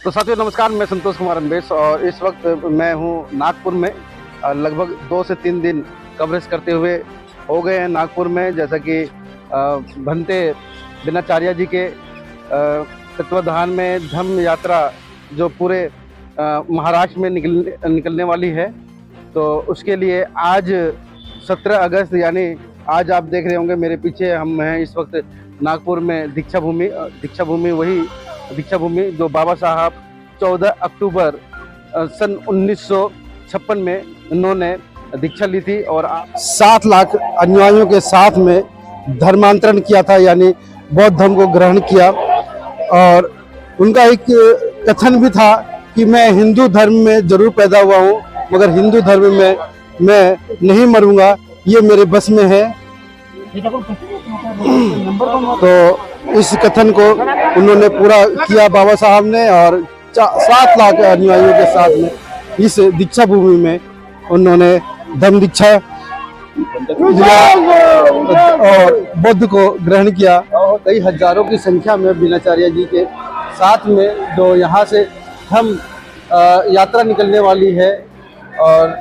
तो साथियों नमस्कार, मैं संतोष कुमार अम्बेश और इस वक्त मैं हूं नागपुर में। लगभग 2 से 3 दिन कवरेज करते हुए हो गए हैं नागपुर में। जैसा कि भंते दिनाचार्य जी के तत्वाधान में धम्म यात्रा जो पूरे महाराष्ट्र में निकलने वाली है, तो उसके लिए आज 17 अगस्त यानी आज आप देख रहे होंगे मेरे पीछे हम हैं इस वक्त नागपुर में दीक्षा भूमि वही दीक्षा भूमि जो बाबा साहब 14 अक्टूबर सन 1956 में इन्होंने दीक्षा ली थी और 7 लाख अनुयायियों के साथ में धर्मांतरण किया था, यानी बौद्ध धर्म को ग्रहण किया। और उनका एक कथन भी था कि मैं हिंदू धर्म में जरूर पैदा हुआ हूँ, मगर हिंदू धर्म में मैं नहीं मरूंगा, ये मेरे बस में है। तो इस कथन को उन्होंने पूरा किया बाबा साहब ने, और 7 लाख अनुयायियों के साथ में इस दीक्षा भूमि में उन्होंने धम्म दीक्षा और बुद्ध को ग्रहण किया। कई हजारों की संख्या में दिनाचार्य जी के साथ में जो यहाँ से धम्म यात्रा निकलने वाली है, और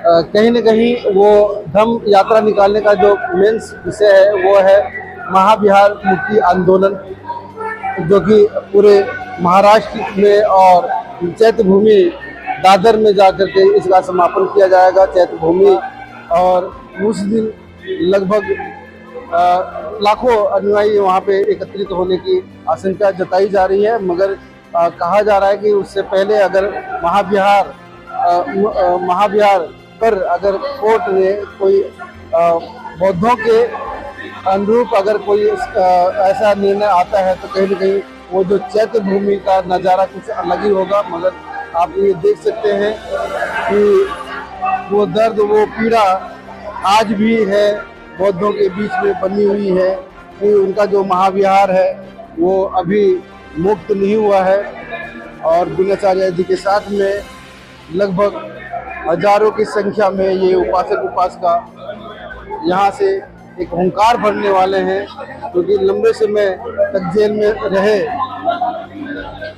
कहीं न कहीं वो धम्म यात्रा निकालने का जो मेन विषय है वो है महाबिहार मुक्ति आंदोलन, जो कि पूरे महाराष्ट्र में और चैत्य भूमि दादर में जाकर के इसका समापन किया जाएगा चैत्य भूमि। और उस दिन लगभग लाखों अनुयायी वहाँ पे एकत्रित होने की आशंका जताई जा रही है, मगर कहा जा रहा है कि उससे पहले अगर महाबिहार पर अगर कोर्ट ने कोई बौद्धों के अनुरूप अगर कोई ऐसा निर्णय आता है तो कहीं न कहीं वो जो चैत्य भूमि का नज़ारा कुछ अलग ही होगा। मगर आप ये देख सकते हैं कि वो दर्द, वो पीड़ा आज भी है बौद्धों के बीच में बनी हुई है कि उनका जो महाविहार है वो अभी मुक्त नहीं हुआ है। और दिनाचार्य जी के साथ में लगभग हजारों की संख्या में ये उपासक उपासिका यहाँ से एक हुंकार भरने वाले हैं, क्योंकि लंबे समय तक जेल में रहे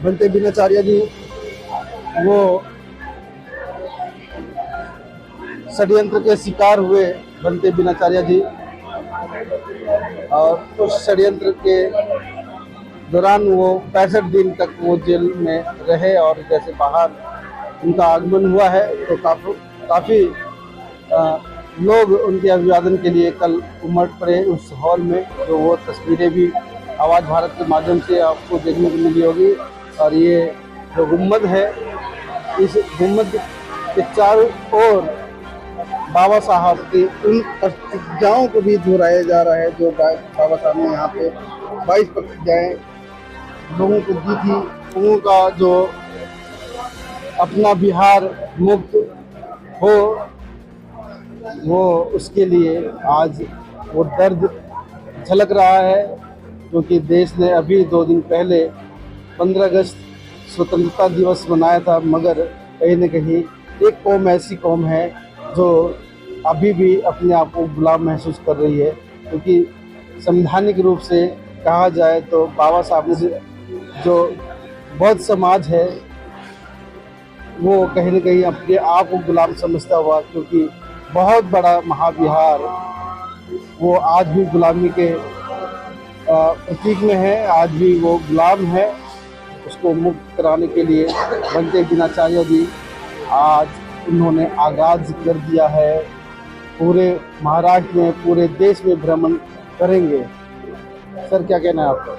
भंते दिनाचार्य जी, वो षड्यंत्र के शिकार हुए भंते दिनाचार्य जी, और उस षड्यंत्र के दौरान वो 65 दिन तक वो जेल में रहे, और जैसे बाहर उनका आगमन हुआ है तो काफ़ी लोग उनके अभिवादन के लिए कल उमड़ पड़े उस हॉल में। जो वो तस्वीरें भी आवाज़ भारत के माध्यम से आपको देखने को मिली होगी। और ये जो गुम्बद है, इस गुम्बद के चारों ओर बाबा साहब की उन प्रतिज्ञाओं को भी दोहराया जा रहा है जो बाबा साहब ने यहाँ पे 22 प्रतिज्ञाएं लोगों को दी थी। लोगों का जो अपना बिहार मुक्त हो, वो उसके लिए आज वो दर्द झलक रहा है, क्योंकि देश ने अभी 2 दिन पहले 15 अगस्त स्वतंत्रता दिवस मनाया था, मगर कहीं न कहीं एक कौम ऐसी कौम है जो अभी भी अपने आप को गुलाम महसूस कर रही है। क्योंकि संवैधानिक रूप से कहा जाए तो बाबा साहब ने जो बौद्ध समाज है वो कहीं न कहीं अपने आप को गुलाम समझता हुआ, क्योंकि बहुत बड़ा महाविहार वो आज भी गुलामी के प्रतीक में है, आज भी वो गुलाम है। उसको मुक्त कराने के लिए भंते दिनाचार्य जी आज उन्होंने आगाज कर दिया है। पूरे महाराष्ट्र में, पूरे देश में भ्रमण करेंगे। सर, क्या कहना है आपका?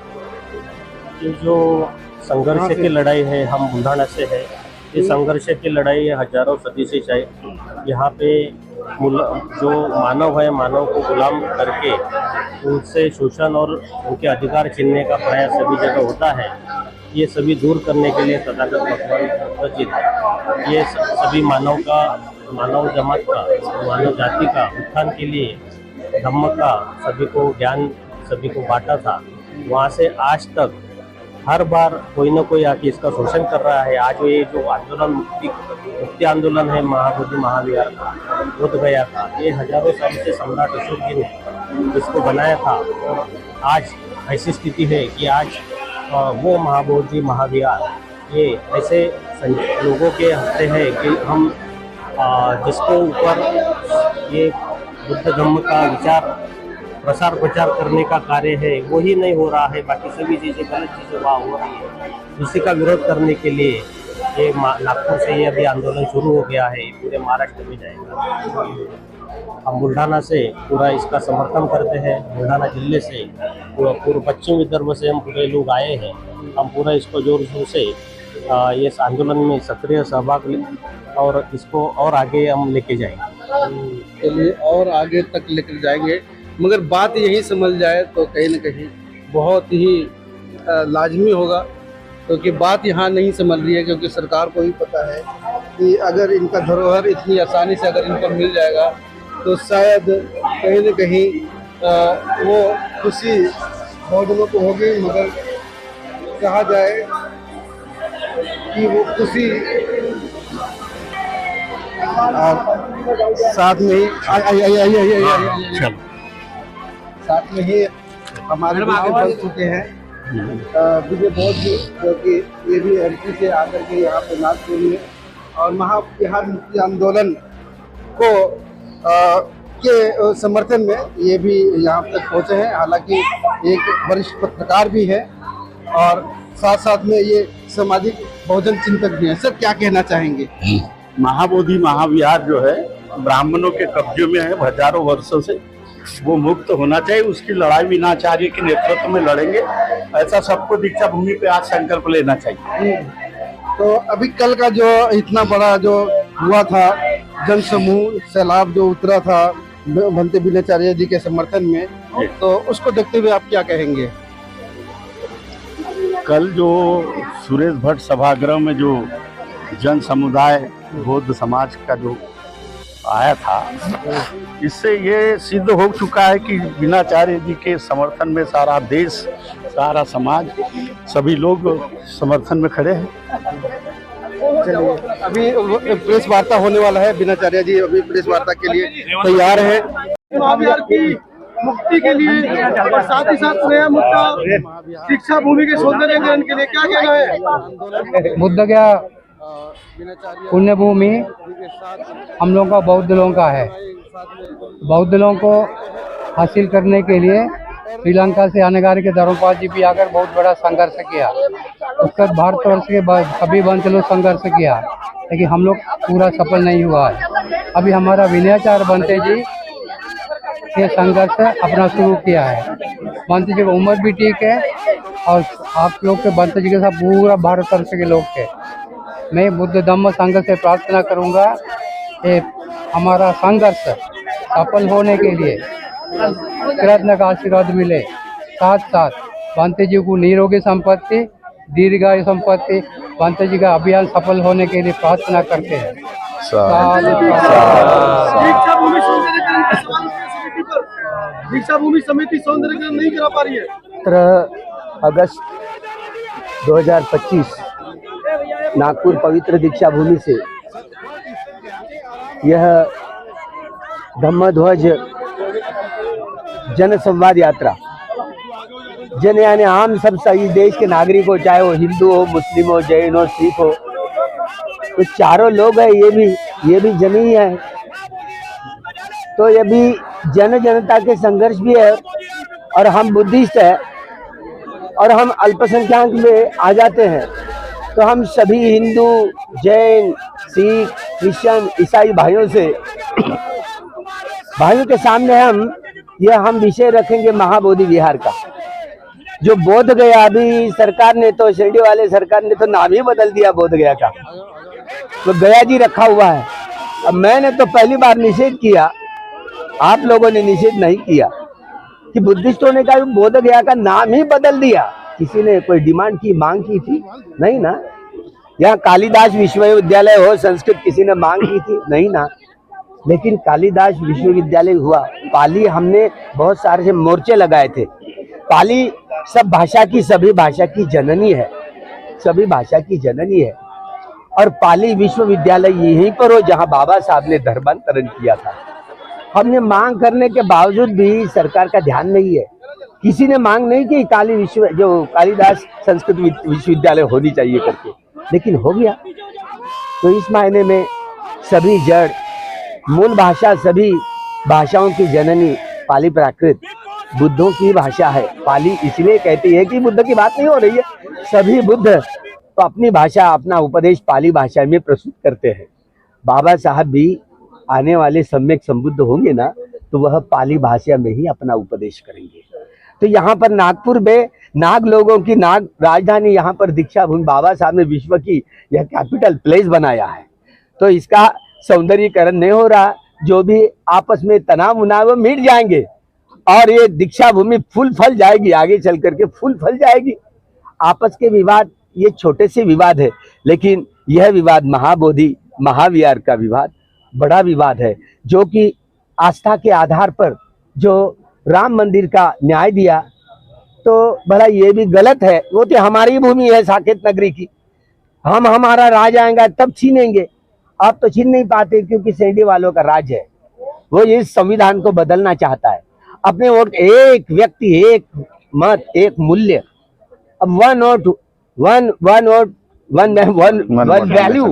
ये जो संघर्ष की लड़ाई है, हम बुल्ढाना से है, ये संघर्ष की लड़ाई हजारों सदी से यहाँ पे जो मानव है, मानव को गुलाम करके उनसे शोषण और उनके अधिकार छीनने का प्रयास सभी जगह होता है। ये सभी दूर करने के लिए तथागत भगवान रचित ये सभी मानव जमात का, मानव जाति का उत्थान के लिए धम्म का सभी को ज्ञान सभी को बांटा था। वहाँ से आज तक हर बार कोई ना कोई आके इसका शोषण कर रहा है। आज ये जो आंदोलन मुक्ति आंदोलन है महाबोधि महाविहार बोध गया था, ये हजारों साल से सम्राट अशोक जी ने इसको बनाया था। और आज ऐसी स्थिति है कि आज वो महाबोधि महाविहार ये ऐसे लोगों के हफ्ते हैं कि हम जिसको ऊपर ये बुद्ध धम्म का विचार प्रसार प्रचार करने का कार्य है वही नहीं हो रहा है, बाकी सभी चीज़ें गलत चीज़ें वहाँ हो रही है। उसी का विरोध करने के लिए ये नागपुर से ये अभी आंदोलन शुरू हो गया है, पूरे महाराष्ट्र में जाएगा। हम बुल्ढाना से पूरा इसका समर्थन करते हैं। बुल्ढाना जिले से पूर्व पश्चिम विदर्भ से हम पूरे लोग आए हैं। हम पूरा इसको जोर शोर से ये आंदोलन में सक्रिय सहभाग और इसको और आगे हम लेके जाएंगे। चलिए और आगे तक लेकर जाएंगे, मगर बात यही समझ जाए तो कहीं ना कहीं बहुत ही लाजमी होगा, क्योंकि बात यहाँ नहीं समझ रही है। क्योंकि सरकार को भी पता है कि अगर इनका धरोहर इतनी आसानी से अगर इनको मिल जाएगा तो शायद कहीं न कहीं वो खुशी बहुजनों को होगी, मगर कहा जाए कि वो खुशी साथ में ही साथ में ही हमारे आगे बढ़ चुके हैं विजय बोध जी, जो कि ये भी एमपी से आकर के यहाँ पे नागपुर में और बिहार मुक्ति आंदोलन को के समर्थन में ये भी यहाँ तक पहुँचे हैं। हालांकि एक वरिष्ठ पत्रकार भी है और साथ साथ में ये सामाजिक बहुजन चिंतक भी हैं। सर क्या कहना चाहेंगे? महाबोधि महाविहार जो है ब्राह्मणों के कब्जे में है हजारों वर्षों से, वो मुक्त होना चाहिए। उसकी लड़ाई विनाचार्य के नेतृत्व में लड़ेंगे, ऐसा सबको दीक्षा भूमि पे आज संकल्प लेना चाहिए। तो अभी कल का जो इतना बड़ा जो हुआ था जन समूह सैलाब जो उतरा था भंते बिनाचार्य जी के समर्थन में, तो उसको देखते हुए आप क्या कहेंगे? कल जो सुरेश भट्ट सभागृह में जो जन समुदाय बौद्ध समाज का जो आया था, इससे ये सिद्ध हो चुका है कि बिनाचार्य जी के समर्थन में सारा देश, सारा समाज, सभी लोग समर्थन में खड़े हैं। चलिए अभी प्रेस वार्ता होने वाला है, बिनाचार्य जी अभी प्रेस वार्ता के लिए तैयार है। महाविहार की मुक्ति के लिए और साथ ही साथ नया मुद्दा शिक्षा भूमि के सौंदर्यीकरण के लिए क्या कहना है? बुद्ध क्या पुण्य भूमि हम लोगों का बौद्ध लोगों का है। बौद्ध लोगों को हासिल करने के लिए श्रीलंका से आने के धर्मपाल जी भी आकर बहुत बड़ा संघर्ष किया। उसका भारतवर्ष के सभी वंश लोग संघर्ष किया, लेकिन हम लोग पूरा सफल नहीं हुआ है। अभी हमारा विनयाचार्य बनते जी ये संघर्ष अपना शुरू किया है। बनते जी की उम्र भी ठीक है और आप लोग के बनते जी के साथ पूरा भारतवर्ष के लोग थे। मैं बुद्ध धम्म संघ से प्रार्थना करूंगा कि हमारा संघर्ष सफल होने के लिए कृष्ण का आशीर्वाद मिले। साथ साथ बनते जी को निरोगी संपत्ति, दीर्घायु संपत्ति, बनते जी का अभियान सफल होने के लिए प्रार्थना करते हैं। दीक्षा भूमि समिति सौंदर्यीकरण नहीं करा पा रही है। 17 अगस्त 2025 नागपुर पवित्र दीक्षा भूमि से यह धम्मध्वज जन संवाद यात्रा, जन यानी आम सब सही देश के नागरिक हो, चाहे वो हिंदू हो, मुस्लिम हो, जैन हो, सिख हो, तो चारों लोग हैं, ये भी जन ही है। तो ये भी जनता के संघर्ष भी है और हम बुद्धिस्ट है और हम अल्पसंख्यक में आ जाते हैं। तो हम सभी हिंदू, जैन, सिख, क्रिश्चियन, ईसाई भाइयों के सामने हम विषय रखेंगे महाबोधि विहार का, जो बोध गया। अभी सरकार ने तो शिरडी वाले सरकार ने तो नाम ही बदल दिया बोध गया का, तो गया जी रखा हुआ है। अब मैंने तो पहली बार निषेध किया, आप लोगों ने निषेध नहीं किया कि बुद्धिस्टों ने कहा बोध गया का नाम ही बदल दिया। किसी ने कोई डिमांड की, मांग की थी? नहीं ना। यहाँ कालिदास विश्वविद्यालय हो, संस्कृत किसी ने मांग की थी? नहीं ना। लेकिन कालिदास विश्वविद्यालय हुआ। पाली हमने बहुत सारे से मोर्चे लगाए थे। पाली सब भाषा की, सभी भाषा की जननी है, सभी भाषा की जननी है। और पाली विश्वविद्यालय यहीं पर हो जहाँ बाबा साहब ने धर्मांतरण किया था। हमने मांग करने के बावजूद भी सरकार का ध्यान नहीं है। किसी ने मांग नहीं की कालिदास संस्कृत विश्वविद्यालय होनी चाहिए करके। लेकिन हो गया। तो इस मायने में सभी जड़, मूल भाषा सभी भाषाओं की जननी पाली प्राकृत बुद्धों की भाषा है। पाली इसलिए कहती है कि बुद्ध की बात नहीं हो रही है, सभी बुद्ध तो अपनी भाषा, अपना उपदेश पाली भाषा में प्रस्तुत करते हैं। बाबा साहब भी आने वाले सम्यक संबुद्ध होंगे ना, तो वह पाली भाषा में ही अपना उपदेश करेंगे। तो यहाँ पर नागपुर में नाग लोगों की नाग राजधानी, यहाँ पर दीक्षा भूमि, बाबा साहब ने विश्व की यह कैपिटल प्लेस बनाया है। तो इसका सौंदर्यीकरण नहीं हो रहा, जो भी आपस में तनाव उनाव मिट जाएंगे और ये दीक्षा भूमि फूल फल जाएगी, आगे चल करके फूल फल जाएगी। आपस के विवाद ये छोटे से विवाद है, लेकिन यह विवाद महाबोधि महाविहार का विवाद बड़ा विवाद है, जो कि आस्था के आधार पर जो राम मंदिर का न्याय दिया, तो भला ये भी गलत है। वो तो हमारी भूमि है साकेत नगरी की, हम हमारा राज आएगा तब छीनेंगे। आप तो छीन नहीं पाते क्योंकि शिरडी वालों का राज है। वो इस संविधान को बदलना चाहता है। अपने वोट, एक व्यक्ति एक मत एक मूल्य, अब वन वोट वन वैल्यू,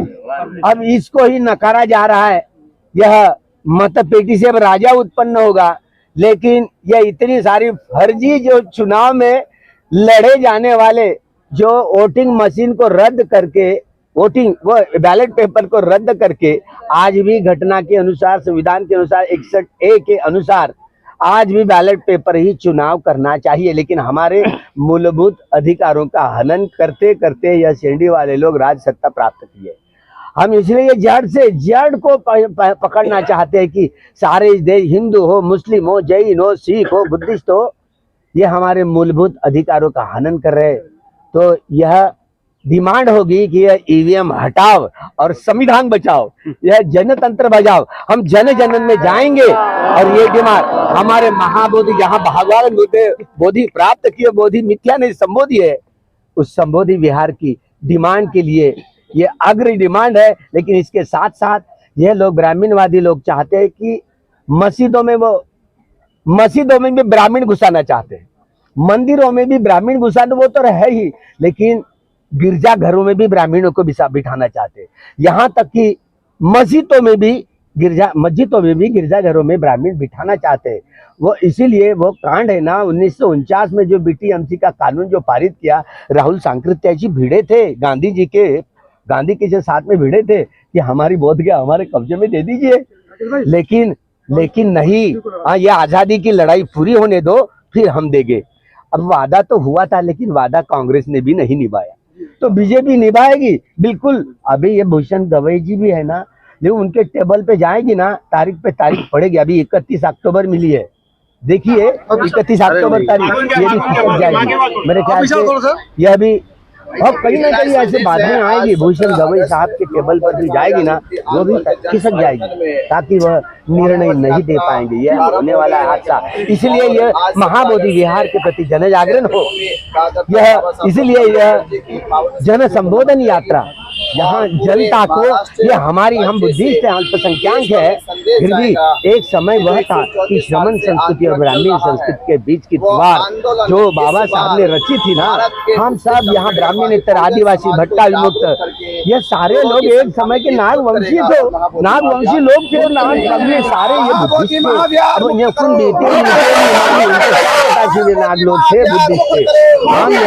अब इसको ही नकारा जा रहा है। यह मत पेटी से अब राजा उत्पन्न होगा, लेकिन यह इतनी सारी फर्जी जो चुनाव में लड़े जाने वाले, जो वोटिंग मशीन को रद्द करके, वोटिंग वो बैलेट पेपर को रद्द करके, आज भी घटना के अनुसार, संविधान के अनुसार 61A के अनुसार आज भी बैलेट पेपर ही चुनाव करना चाहिए। लेकिन हमारे मूलभूत अधिकारों का हनन करते करते यह शिरडी वाले लोग राज सत्ता प्राप्त किए। हम इसलिए ये जड़ को पकड़ना चाहते हैं कि सारे इस देश, हिंदू हो, मुस्लिम हो, जैन हो, सिख हो, बुद्धिस्ट हो, ये हमारे मूलभूत अधिकारों का हनन कर रहे हैं। तो यह डिमांड होगी कि यह ईवीएम हटाओ और संविधान बचाओ, यह जनतंत्र बचाओ। हम जन जन में जाएंगे और ये डिमांड हमारे महाबोधि, जहाँ भगवान बोधि प्राप्त किए, बोधि मिथ्या नहीं संबोधि है, उस संबोधि विहार की डिमांड के लिए ये अग्र डिमांड है। लेकिन इसके साथ साथ यह लोग, ब्राह्मणवादी लोग चाहते हैं कि मस्जिदों में भी ब्राह्मण घुसाना चाहते हैं, मंदिरों में भी ब्राह्मण घुसाना, वो तो है ही, लेकिन गिरजा घरों में भी ब्राह्मणों को बिठाना चाहते हैं। यहाँ तक कि मस्जिदों में भी गिरजा घरों में ब्राह्मण बिठाना चाहते हैं। वो इसीलिए वो कांड है ना 1949 में जो BTMC का कानून जो पारित किया, राहुल सांकृत्याजी भिड़े थे गांधी के जो साथ में भिड़े थे कि हमारी बोध गया हमारे कब्जे में दे दीजिए, लेकिन नहीं, ये आजादी की लड़ाई पूरी होने दो फिर हम देंगे। अब वादा तो हुआ था, लेकिन वादा कांग्रेस ने भी नहीं निभाया, तो बीजेपी निभाएगी बिल्कुल। अभी ये भूषण गवई जी भी है ना, लेकिन उनके टेबल पे जाएगी ना, तारीख पे तारीख पड़ेगी। अभी 31 अक्टूबर मिली है, देखिए 31 अक्टूबर तारीख, ये भी खिसक जाएगी मेरे ख्याल से। यह भी और कहीं ना कहीं ऐसे बाधाएं आएगी, भूषण गवई साहब के टेबल पर भी जाएगी ना, वो भी खिसक जाएगी, ताकि वह निर्णय नहीं दे पाएंगे। यह होने वाला है हादसा। इसलिए यह महाबोधि विहार के प्रति जन जागरण हो, इसलिए यह जन संबोधन यात्रा, यहाँ जनता को, ये हम बुद्धिस्ट हैं, अल्पसंख्यक है, फिर भी एक समय वह था कि श्रमण संस्कृति और ब्राह्मण संस्कृति के बीच की दीवार जो बाबा साहब ने रची थी ना, हम सब यहाँ ब्राह्मणेतर, आदिवासी, भट्टा विमुक्त, ये सारे लोग एक समय के नागवंशी थे, नागवंशी लोग थे, सारे ये बुद्धिस्ट नाग लोग थे, बुद्धिस्ट थे। हम यह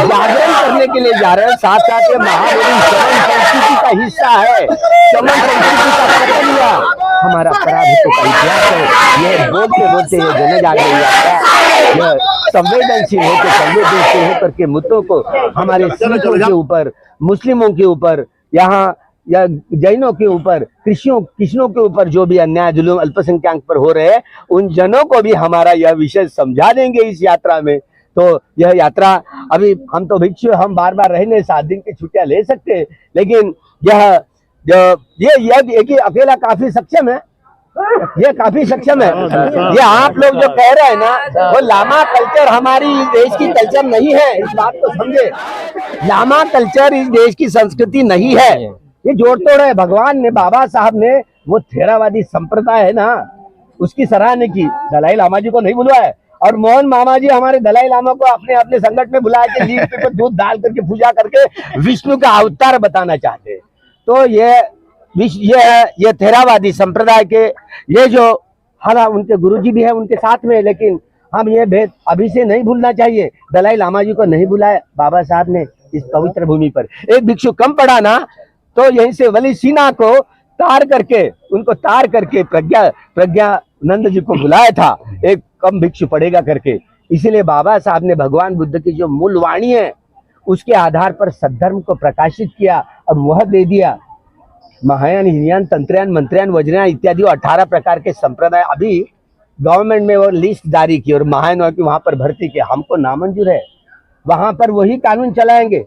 जागरण करने के लिए जा रहे हैं, साथ साथ ये महाबोधि संस्कृति का हिस्सा है, चमन संस्कृति का प्रक्रिया हमारा पराभूतों का इतिहास है। यह बोलते ये जन जागरण यात्रा, यह संवेदनशील होकर के मुद्दों को हमारे सिखों के ऊपर, मुस्लिमों के ऊपर, यहाँ या जैनों के ऊपर, कृष्णों के ऊपर जो भी अन्याय जुल्म अल्पसंख्यक पर हो रहे हैं, उन जनों को भी हमारा यह विषय समझा देंगे इस यात्रा में। तो यह यात्रा, अभी हम तो भिक्षु, हम बार बार रहने 7 दिन की छुट्टियां ले सकते हैं, लेकिन ये अकेला काफी सक्षम है, ये काफी सक्षम है। ये आप लोग जो कह रहे हैं ना, वो लामा कल्चर हमारी देश की कल्चर नहीं है, इस बात को समझे। लामा कल्चर इस देश की संस्कृति नहीं है, ये जोड़ तोड़ है। भगवान ने, बाबा साहब ने वो थेरावादी संप्रदाय है ना, उसकी सराहना की, दलाई लामा जी को नहीं बुलवाया, और मोहन मामा जी हमारे दलाई लामा को अपने अपने संकट में बुला के लीफ पे दूध डाल करके पूजा करके विष्णु का अवतार बताना चाहते हैं। तो ये थेरावादी संप्रदाय के ये जो हालांकि उनके गुरुजी भी है उनके साथ में, लेकिन हम ये भेद अभी से नहीं भूलना चाहिए। दलाई लामा जी को नहीं बुलाया बाबा साहब ने इस पवित्र भूमि पर। एक भिक्षु कम पड़ा ना, तो यहीं से वली सिन्हा को तार करके प्रज्ञानंद जी को बुलाया था, एक कम भिक्षु पड़ेगा करके। इसीलिए बाबा साहब ने भगवान बुद्ध की जो मूल वाणी है उसके आधार पर सद्धर्म को प्रकाशित किया और वह दे दिया। महायान, हीनयान, तंत्रयान, मंत्रयान, वज्रयान इत्यादि 18 प्रकार के संप्रदाय अभी गवर्नमेंट में वो लिस्ट जारी की और महायान की वहां पर भर्ती की। हमको नामंजूर है, वहां पर वही कानून चलाएंगे।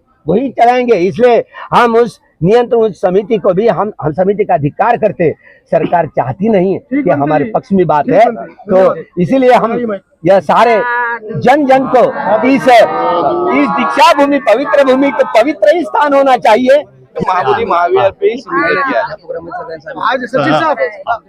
इसलिए हम उस नियंत्रण उच्च समिति को भी हम समिति का धिक्कार करते। सरकार चाहती नहीं कि हमारे पक्ष में बात है, तो इसीलिए हम यह सारे जन को इस दीक्षा भूमि पवित्र भूमि को पवित्र ही स्थान होना चाहिए। महाबोधि महावीर पे ही सम्मिलित किया है। आज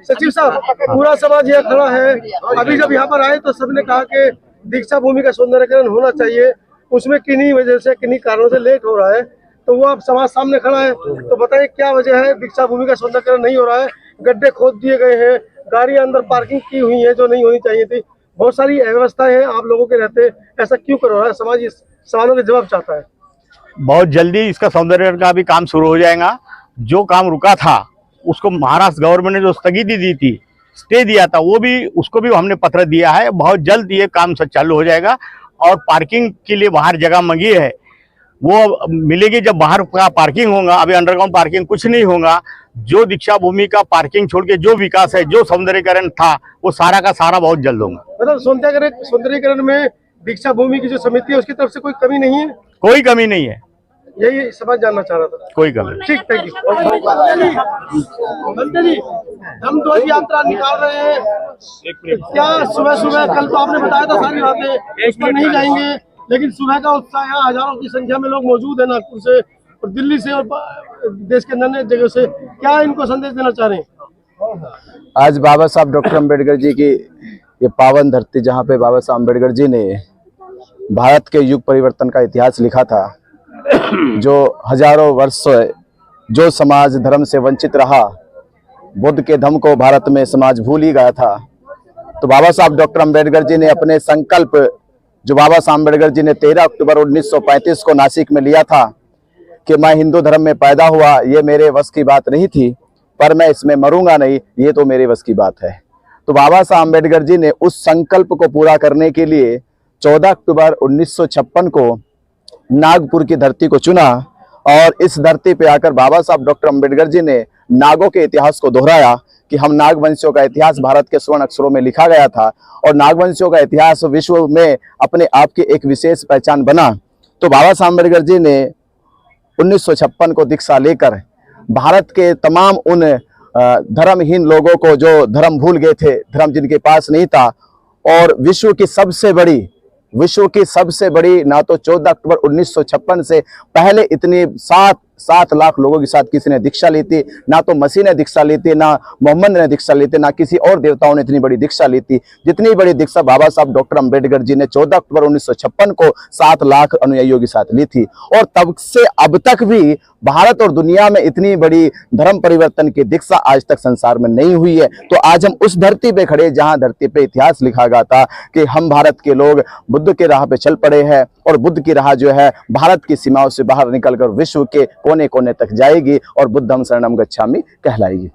सचिव साहब पूरा समाज यहाँ खड़ा है। अभी जब यहाँ पर आए तो सबने कहा कि दीक्षा भूमि का सौंदर्यीकरण होना चाहिए, उसमें किन्हीं वजह से किन्हीं कारणों से लेट हो रहा है, तो वो अब समाज सामने खड़ा है। तो बताइए क्या वजह है दीक्षा भूमि का सौंदर्यीकरण नहीं हो रहा है? गड्ढे खोद दिए गए हैं, गाड़ियां अंदर पार्किंग की हुई है जो नहीं होनी चाहिए थी, बहुत सारी अव्यवस्थाएं हैं आप लोगों के रहते, ऐसा क्यों कर रहा है? समाज इस सवालों के जवाब चाहता है। बहुत जल्दी इसका सौंदर्यीकरण का भी काम शुरू हो जाएगा। जो काम रुका था उसको महाराष्ट्र गवर्नमेंट ने जो स्थगिति दी थी, स्टे दिया था, उसको भी हमने पत्र दिया है। बहुत जल्द ये काम चालू हो जाएगा और पार्किंग के लिए बाहर जगह मांगी है वो मिलेगी जब बाहर का पार्किंग होगा। अभी अंडरग्राउंड पार्किंग कुछ नहीं होगा। जो दीक्षा भूमि का पार्किंग छोड़ के जो विकास है, जो सौंदर्यीकरण था, वो सारा का सारा बहुत जल्द होगा। मतलब सौंदर्यीकरण में दीक्षा भूमि की जो समिति है उसकी तरफ से कोई कमी नहीं है? कोई कमी नहीं है, यही समाज जानना चाह रहा था। कोई कमी। ठीक, थैंक यू। हम तो यात्रा निकाल रहे हैं, क्या सुबह कल तो आपने बताया था सारी बातें, उस पर नहीं जाएंगे, लेकिन सुबह का उत्साह यहाँ हजारों की संख्या में लोग मौजूद है नागपुर से और दिल्ली से और देश के अन्य जगह से। क्या इनको संदेश देना चाह रहे हैं? आज बाबा साहब डॉक्टर अम्बेडकर जी की ये पावन धरती, जहाँ पे बाबा साहब अम्बेडकर जी ने भारत के युग परिवर्तन का इतिहास लिखा था, जो हजारों वर्ष से जो समाज धर्म से वंचित रहा, बुद्ध के धम्म को भारत में समाज भूल ही गया था। तो बाबा साहब डॉक्टर अम्बेडकर जी ने अपने संकल्प, जो बाबा साहब अम्बेडकर जी ने 13 अक्टूबर 1935 को नासिक में लिया था कि मैं हिंदू धर्म में पैदा हुआ, ये मेरे वश की बात नहीं थी, पर मैं इसमें मरूंगा नहीं, ये तो मेरे वश की बात है। तो बाबा साहब अम्बेडकर जी ने उस संकल्प को पूरा करने के लिए 14 अक्टूबर 1956 को नागपुर की धरती को चुना और इस धरती पे आकर बाबा साहब डॉक्टर अम्बेडकर जी ने नागों के इतिहास को दोहराया कि हम नागवंशियों का इतिहास भारत के स्वर्ण अक्षरों में लिखा गया था और नागवंशियों का इतिहास विश्व में अपने आप की एक विशेष पहचान बना। तो बाबा साहब अम्बेडकर जी ने 1956 को दीक्षा लेकर भारत के तमाम उन धर्महीन लोगों को, जो धर्म भूल गए थे, धर्म जिनके पास नहीं था, और विश्व की सबसे बड़ी ना तो 14 अक्टूबर 1956 से पहले इतनी 7 लाख लोगों के साथ किसी ने दीक्षा ली थी, ना तो मसीह ने दीक्षा ली थी, ना मोहम्मद ने दीक्षा ली थी, ना किसी और देवताओं ने इतनी बड़ी दीक्षा ली थी जितनी बड़ी दीक्षा बाबा साहब डॉक्टर अम्बेडकर जी ने 14 अक्टूबर 1956 को 7 लाख अनुयायियों के साथ ली थी। और तब से अब तक भी भारत और दुनिया में इतनी बड़ी धर्म परिवर्तन की दीक्षा आज तक संसार में नहीं हुई है। तो आज हम उस धरती पे खड़े जहां धरती पे इतिहास लिखा गया था कि हम भारत के लोग बुद्ध के राह पे चल पड़े हैं और बुद्ध की राह जो है भारत की सीमाओं से बाहर निकलकर विश्व के कोने कोने तक जाएगी और बुद्धम शरणम गच्छामि कहलाएगी।